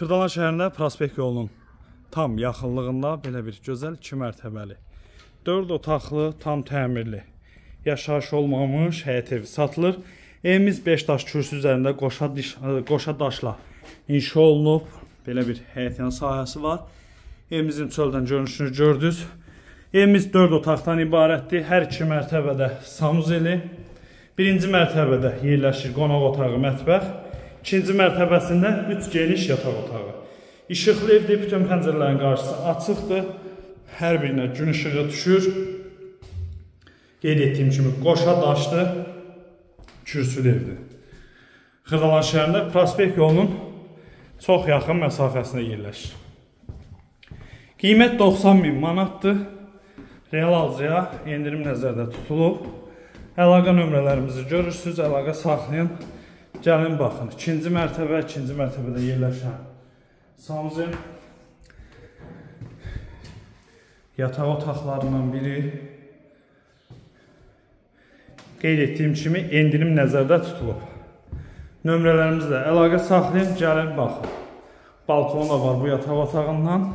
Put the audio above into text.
Xırdalan şəhərində Prospekt yolunun tam yaxınlığında belə bir gözəl 2 mərtəbəli, 4 otaqlı, tam təmirli, yaşayış olmamış həyət evi satılır. Evimiz 5 daş kürsü üzərində qoşa daşla inşa olunub. Belə bir həyətyan sahəsi var. Evimizin çöldən görünüşünü gördünüz. Evimiz 4 otaqdan ibarətdir. Hər 2 mərtəbədə sanuzeli. Birinci mərtəbədə yerləşir qonaq otağı, mətbəx. İkinci mərtəbəsində 3 geniş yataq otağı. İşıqlı evdir, bütün pəncərələrin qarşısı açıqdır. Hər birinə gün işığı düşür. Qeyd etdiyim kimi qoşa daşlı, kürsülü evdir. Xırdalan şəhərində Prospekt yolunun çox yaxın məsafəsində yerləşir. Qiymət 90.000 manatdır. Real alıcıya endirim nəzərdə tutulub. Əlaqə nömrələrimizi görürsünüz, əlaqə saxlayın. Gəlin baxın, ikinci mərtəbədə yerləşən sanuzel yataq otaqlarından biri. Qeyd etdiyim kimi endirim nəzərdə tutulub. Nömrələrimizlə əlaqə saxlayın, gəlin baxın. Balkonu da var bu yataq otağından.